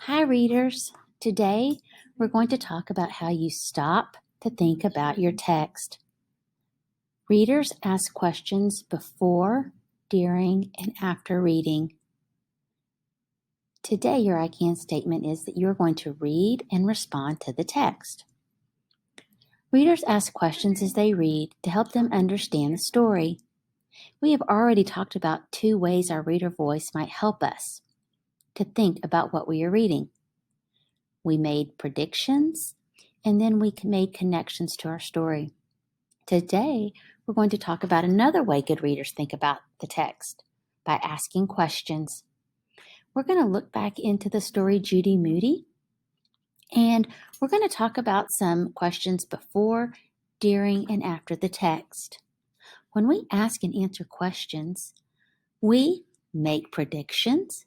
Hi, readers. Today, we're going to talk about how you stop to think about your text. Readers ask questions before, during, and after reading. Today, your I can statement is that you're going to read and respond to the text. Readers ask questions as they read to help them understand the story. We have already talked about 2 ways our reader voice might help us to think about what we are reading. We made predictions, and then we made connections to our story. Today, we're going to talk about another way good readers think about the text, by asking questions. We're going to look back into the story Judy, Moody, and we're going to talk about some questions before, during, and after the text. When we ask and answer questions, we make predictions,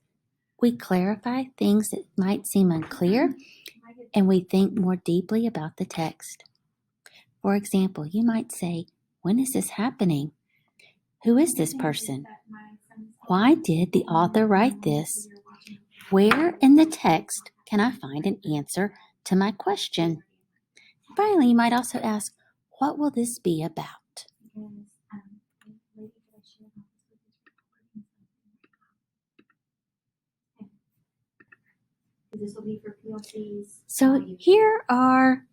we clarify things that might seem unclear, and we think more deeply about the text. For example, you might say, when is this happening? Who is this person? Why did the author write this? Where in the text can I find an answer to my question? Finally, you might also ask, what will this be about? So here are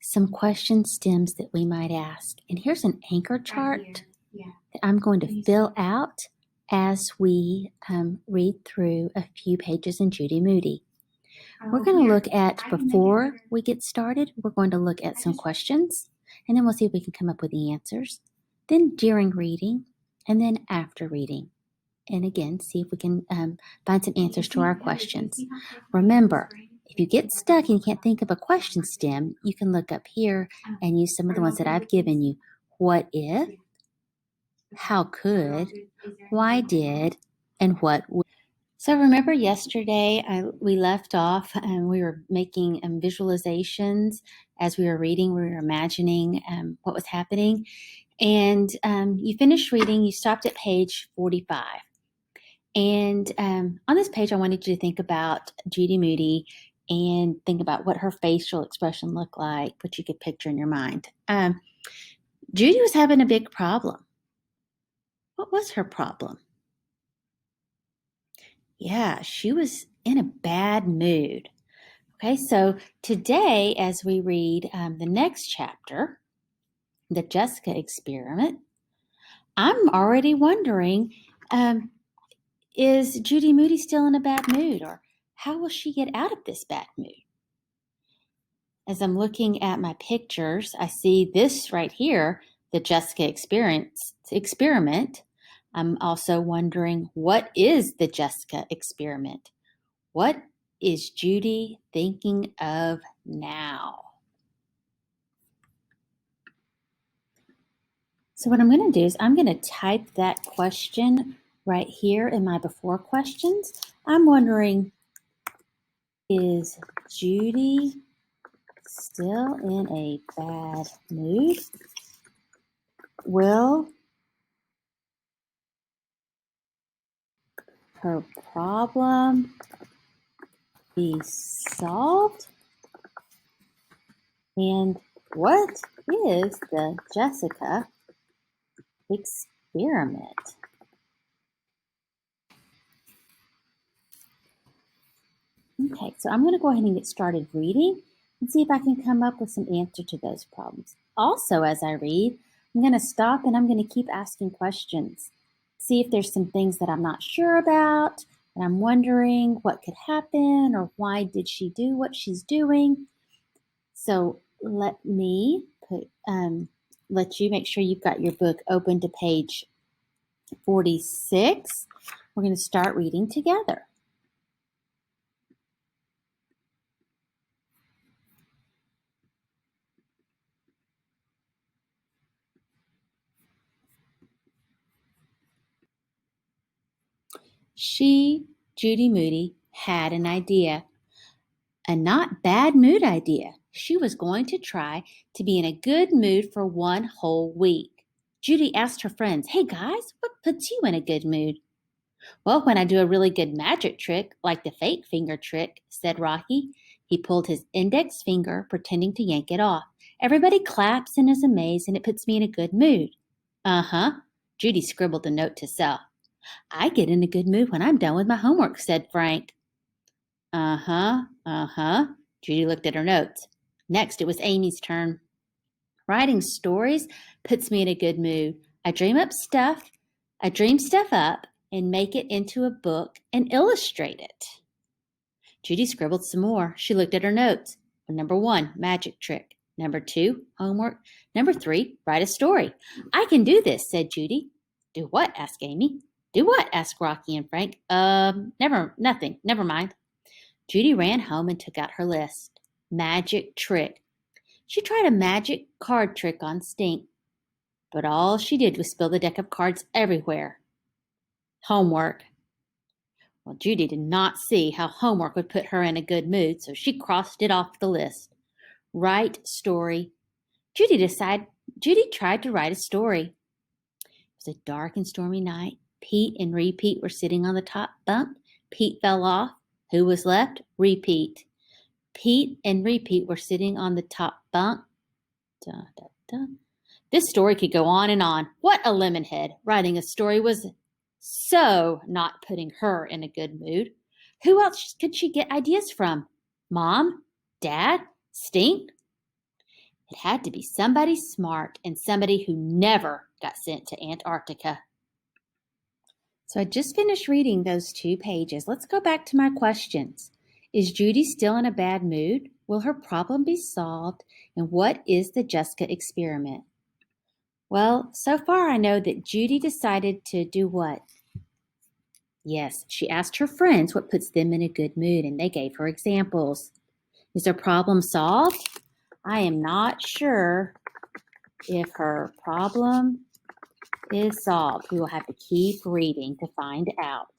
some question stems that we might ask. And here's an anchor chart that I'm going to fill out as we read through a few pages in Judy Moody. We're going to look at, before we get started, we're going to look at some questions, and then we'll see if we can come up with the answers. Then during reading, and then after reading. And again, see if we can find some answers to our questions. Remember, if you get stuck and you can't think of a question stem, you can look up here and use some of the ones that I've given you. What if, how could, why did, and what would. So remember yesterday we left off and we were making visualizations as we were reading. We were imagining what was happening. And you finished reading, you stopped at page 45. And on this page, I wanted you to think about Judy Moody and think about what her facial expression looked like, what you could picture in your mind. Judy was having a big problem. What was her problem? Yeah, she was in a bad mood. Okay, so today, as we read the next chapter, the Jessica experiment, I'm already wondering, is Judy Moody still in a bad mood, or how will she get out of this bad mood? As I'm looking at my pictures, I see this right here, the Jessica experiment. I'm also wondering, what is the Jessica experiment? What is Judy thinking of now? So what I'm going to do is I'm going to type that question right here in my before questions. I'm wondering, is Judy still in a bad mood? Will her problem be solved? And what is the Jessica experiment? Okay, so I'm going to go ahead and get started reading and see if I can come up with some answer to those problems. Also, as I read, I'm going to stop and I'm going to keep asking questions. See if there's some things that I'm not sure about, and I'm wondering what could happen or why did she do what she's doing. So let me let you make sure you've got your book open to page 46. We're going to start reading together. She, Judy Moody, had an idea. A not bad mood idea. She was going to try to be in a good mood for one whole week. Judy asked her friends, "Hey guys, what puts you in a good mood?" Well, when I do a really good magic trick, like the fake finger trick, said Rocky. He pulled his index finger, pretending to yank it off. Everybody claps and is amazed, and it puts me in a good mood. Uh-huh. Judy scribbled a note to self. I get in a good mood when I'm done with my homework, said Frank. Uh-huh. Judy looked at her notes. Next, it was Amy's turn. Writing stories puts me in a good mood. I dream stuff up and make it into a book and illustrate it. Judy scribbled some more. She looked at her notes. Number 1, magic trick. Number 2, homework. Number 3, write a story. I can do this, said Judy. Do what? Asked Amy. Do what? Asked Rocky and Frank. Nothing. Never mind. Judy ran home and took out her list. Magic trick. She tried a magic card trick on Stink, but all she did was spill the deck of cards everywhere. Homework. Well, Judy did not see how homework would put her in a good mood, so she crossed it off the list. Write story. Judy tried to write a story. It was a dark and stormy night. Pete and Repeat were sitting on the top bunk. Pete fell off. Who was left? Repeat. Pete and Repeat were sitting on the top bunk. Dun, dun, dun. This story could go on and on. What a lemonhead. Writing a story was so not putting her in a good mood. Who else could she get ideas from? Mom? Dad? Stink? It had to be somebody smart and somebody who never got sent to Antarctica. So I just finished reading those 2 pages. Let's go back to my questions. Is Judy still in a bad mood? Will her problem be solved? And what is the Jessica experiment? Well, so far I know that Judy decided to do what? Yes, she asked her friends what puts them in a good mood, and they gave her examples. Is her problem solved? I am not sure if her problem is solved. We will have to keep reading to find out.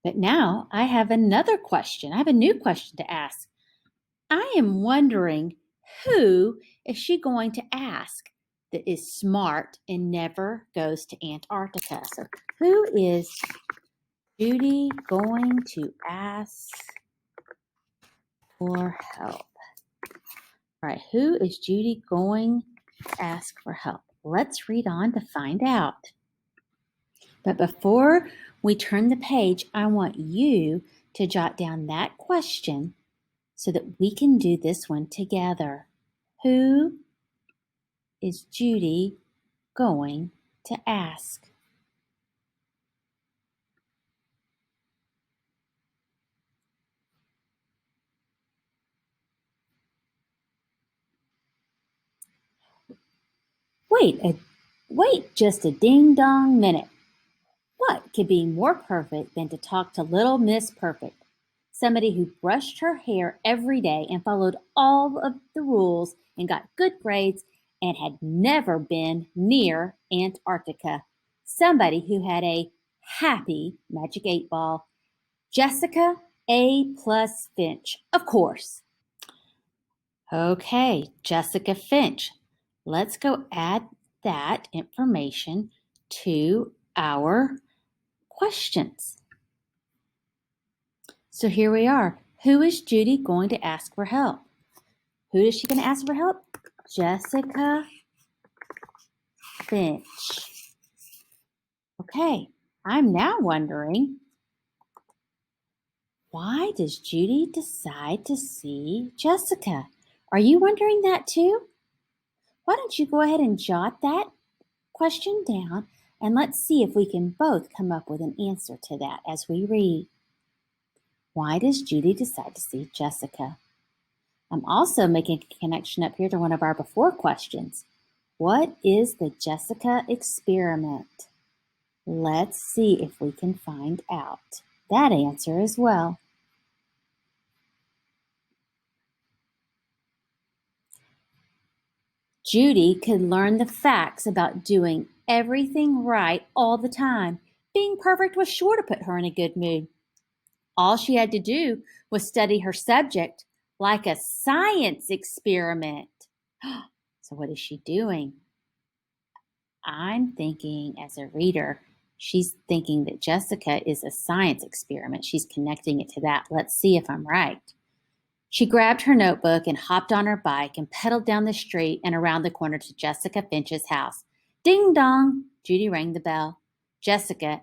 But now I have another question. I have a new question to ask. I am wondering, who is she going to ask that is smart and never goes to Antarctica? So who is Judy going to ask for help? All right, who is Judy going to ask for help? Let's read on to find out. But before we turn the page, I want you to jot down that question so that we can do this one together. Who is Judy going to ask? Wait just a ding-dong minute. What could be more perfect than to talk to little Miss Perfect? Somebody who brushed her hair every day and followed all of the rules and got good grades and had never been near Antarctica. Somebody who had a happy magic 8-ball. Jessica A+ Finch, of course. Okay, Jessica Finch. Let's go add that information to our questions. So here we are. Who is Judy going to ask for help? Who is she going to ask for help? Jessica Finch. Okay, I'm now wondering, why does Judy decide to see Jessica? Are you wondering that too? Why don't you go ahead and jot that question down, and let's see if we can both come up with an answer to that as we read. Why does Judy decide to see Jessica? I'm also making a connection up here to one of our before questions. What is the Jessica experiment? Let's see if we can find out that answer as well. Judy could learn the facts about doing everything right all the time. Being perfect was sure to put her in a good mood. All she had to do was study her subject like a science experiment. So what is she doing? I'm thinking as a reader She's thinking that Jessica is a science experiment. She's connecting it to that. Let's see if I'm right. She grabbed her notebook and hopped on her bike and pedaled down the street and around the corner to Jessica Finch's house. Ding dong! Judy rang the bell. Jessica,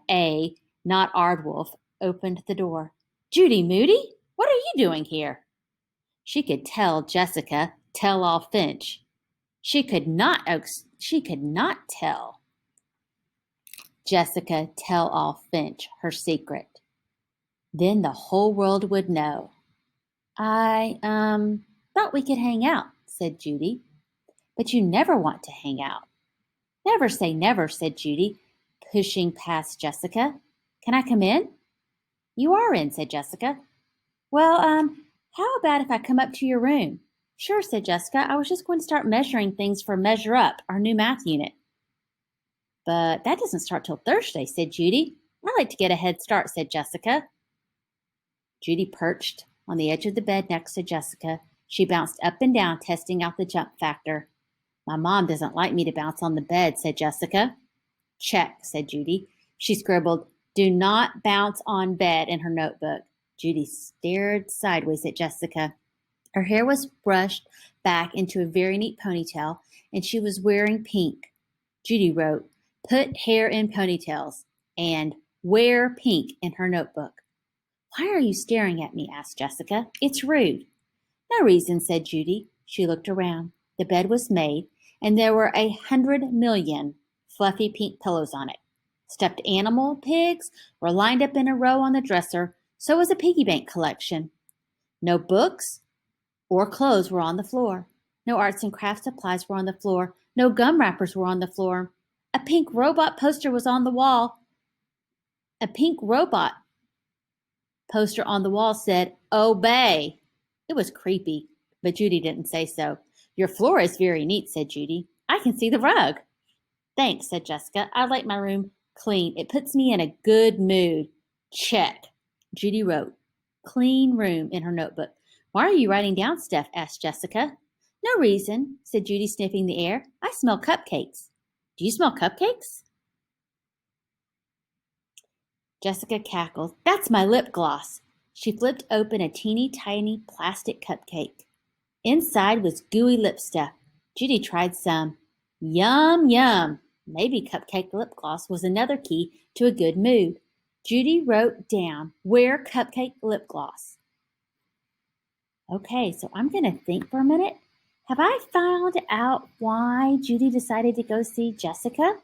not Aardwolf, opened the door. Judy, Moody, what are you doing here? She could tell Jessica, tell all Finch. She could not tell Jessica tell all Finch her secret. Then the whole world would know. I thought we could hang out, said Judy. But you never want to hang out. Never say never, said Judy, pushing past Jessica. Can I come in? You are in, said Jessica. Well, how about if I come up to your room? Sure, said Jessica. I was just going to start measuring things for Measure Up, our new math unit. But that doesn't start till Thursday, said Judy. I like to get a head start, said Jessica. Judy perched on the edge of the bed next to Jessica. She bounced up and down, testing out the jump factor. My mom doesn't like me to bounce on the bed, said Jessica. Check, said Judy. She scribbled, do not bounce on bed in her notebook. Judy stared sideways at Jessica. Her hair was brushed back into a very neat ponytail, and she was wearing pink. Judy wrote, put hair in ponytails, and wear pink in her notebook. Why are you staring at me? Asked Jessica. It's rude. No reason, said Judy. She looked around. The bed was made, and there were 100 million fluffy pink pillows on it. Stuffed animal pigs were lined up in a row on the dresser, so was a piggy bank collection. No books or clothes were on the floor. No arts and crafts supplies were on the floor. No gum wrappers were on the floor. A pink robot poster was on the wall. A pink robot poster on the wall said, obey. It was creepy, but Judy didn't say so. Your floor is very neat, said Judy. I can see the rug. Thanks, said Jessica. I like my room clean. It puts me in a good mood. Check. Judy wrote, clean room in her notebook. Why are you writing down stuff? Asked Jessica. No reason, said Judy, sniffing the air. I smell cupcakes. Do you smell cupcakes? Jessica cackled. That's my lip gloss. She flipped open a teeny tiny plastic cupcake. Inside was gooey lip stuff. Judy tried some. Yum, yum. Maybe cupcake lip gloss was another key to a good mood. Judy wrote down, wear cupcake lip gloss. Okay, so I'm going to think for a minute. Have I found out why Judy decided to go see Jessica?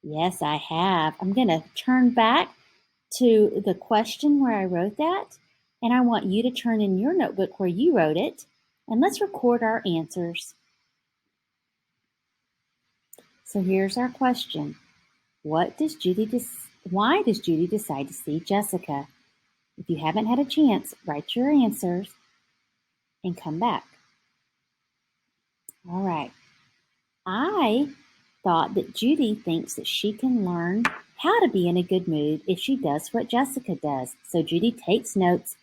Yes, I have. I'm going to turn back to the question where I wrote that, and I want you to turn in your notebook where you wrote it, and let's record our answers. So here's our question. Why does Judy decide to see Jessica? If you haven't had a chance, write your answers and come back. All right. I thought that Judy thinks that she can learn how to be in a good mood if she does what Jessica does. So Judy takes notes.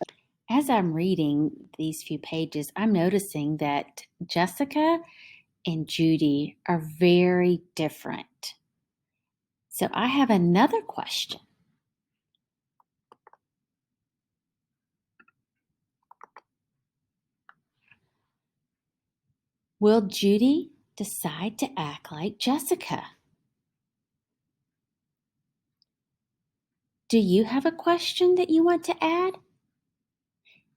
As I'm reading these few pages, I'm noticing that Jessica and Judy are very different. So I have another question. Will Judy decide to act like Jessica? Do you have a question that you want to add?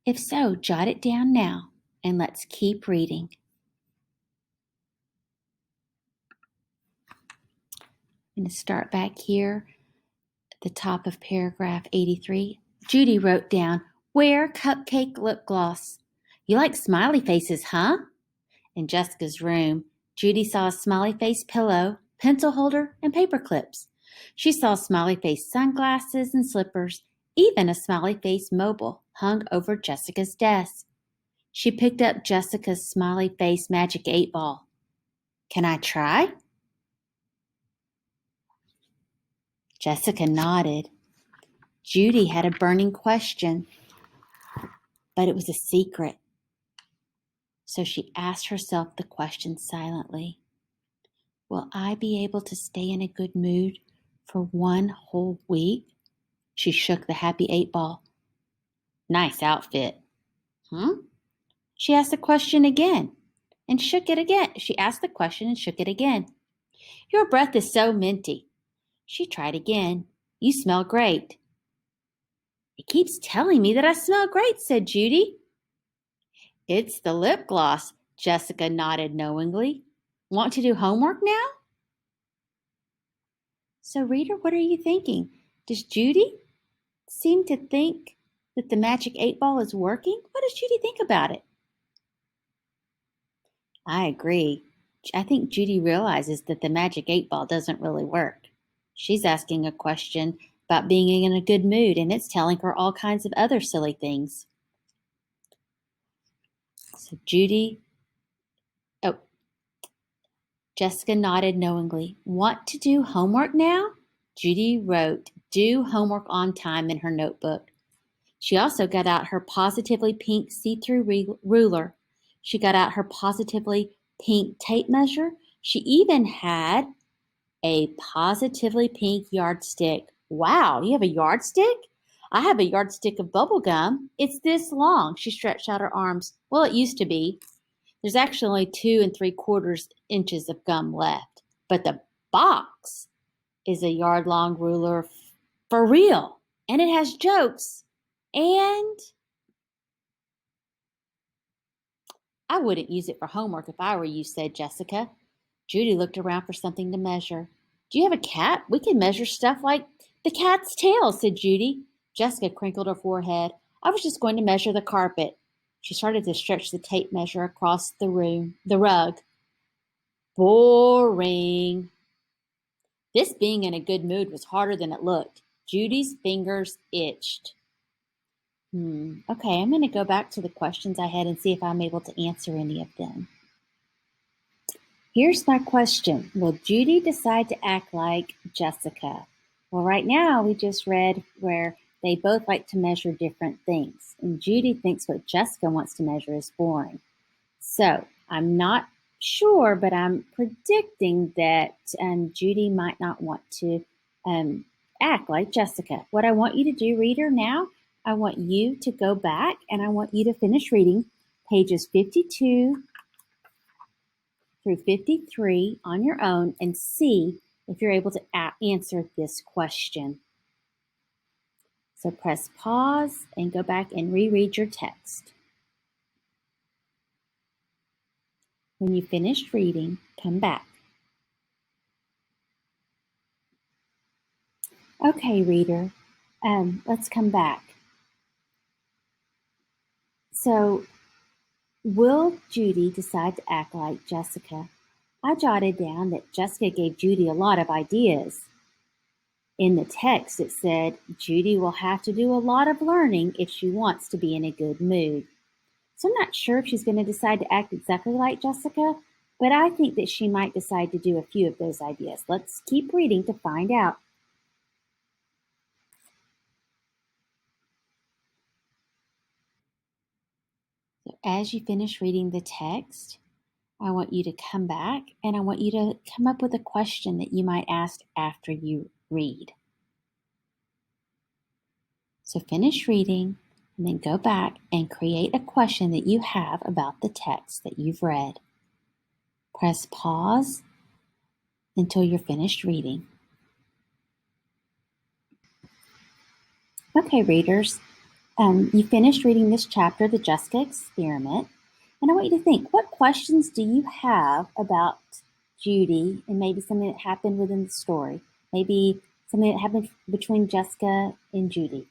If so, jot it down now and let's keep reading. I'm going to start back here at the top of paragraph 83. Judy wrote down, wear cupcake lip gloss. You like smiley faces, huh? In Jessica's room, Judy saw a smiley face pillow, pencil holder, and paper clips. She saw smiley face sunglasses and slippers, even a smiley face mobile hung over Jessica's desk. She picked up Jessica's smiley face magic 8-ball. Can I try? Jessica nodded. Judy had a burning question, but it was a secret. So she asked herself the question silently. Will I be able to stay in a good mood For 1 whole week? She shook the happy 8-ball. Nice outfit. She asked the question again and shook it again. She asked the question and shook it again. Your breath is so minty. She tried again. You smell great. It keeps telling me that I smell great, said Judy. It's the lip gloss, Jessica nodded knowingly. Want to do homework now? So, reader, what are you thinking? Does Judy seem to think that the magic 8-ball is working? What does Judy think about it? I agree. I think Judy realizes that the magic 8-ball doesn't really work. She's asking a question about being in a good mood, and it's telling her all kinds of other silly things. So Jessica nodded knowingly. Want to do homework now? Judy wrote, do homework on time in her notebook. She also got out her positively pink see-through ruler. She got out her positively pink tape measure. She even had a positively pink yardstick. Wow, you have a yardstick? I have a yardstick of bubble gum. It's this long. She stretched out her arms. Well, it used to be. There's actually 2 3/4 inches of gum left. But the box is a yard-long ruler for real. And it has jokes. And I wouldn't use it for homework if I were you, said Jessica. Judy looked around for something to measure. Do you have a cat? We can measure stuff like the cat's tail, said Judy. Jessica crinkled her forehead. I was just going to measure the carpet. She started to stretch the tape measure across the rug. Boring. This being in a good mood was harder than it looked. Judy's fingers itched. Okay, I'm going to go back to the questions I had and see if I'm able to answer any of them. Here's my question. Will Judy decide to act like Jessica? Well, right now we just read where they both like to measure different things. And Judy thinks what Jessica wants to measure is boring. So I'm not sure, but I'm predicting that Judy might not want to act like Jessica. What I want you to do, reader, now, I want you to go back and I want you to finish reading pages 52 through 53 on your own and see if you're able to answer this question. So press pause and go back and reread your text. When you finished reading, come back. Okay, reader, let's come back. So, will Judy decide to act like Jessica? I jotted down that Jessica gave Judy a lot of ideas. In the text, it said, Judy will have to do a lot of learning if she wants to be in a good mood. So I'm not sure if she's going to decide to act exactly like Jessica, but I think that she might decide to do a few of those ideas. Let's keep reading to find out. So as you finish reading the text, I want you to come back and I want you to come up with a question that you might ask after you read. So finish reading and then go back and create a question that you have about the text that you've read. Press pause until you're finished reading. Okay, readers, you finished reading this chapter, The Jessica Experiment, and I want you to think, what questions do you have about Judy and maybe something that happened within the story? Maybe something that happened between Jessica and Judy.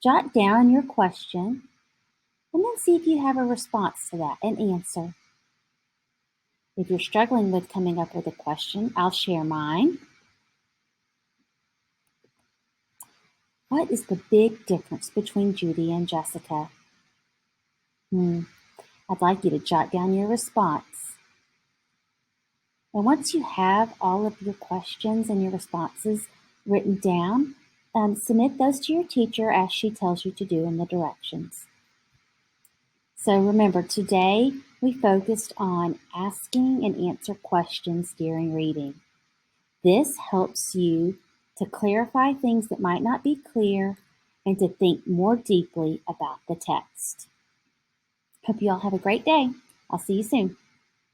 Jot down your question and then see if you have a response to that and answer. If you're struggling with coming up with a question, I'll share mine. What is the big difference between Judy and Jessica? I'd like you to jot down your response. And once you have all of your questions and your responses written down, submit those to your teacher as she tells you to do in the directions. So remember, today we focused on asking and answer questions during reading. This helps you to clarify things that might not be clear, and to think more deeply about the text. Hope you all have a great day. I'll see you soon.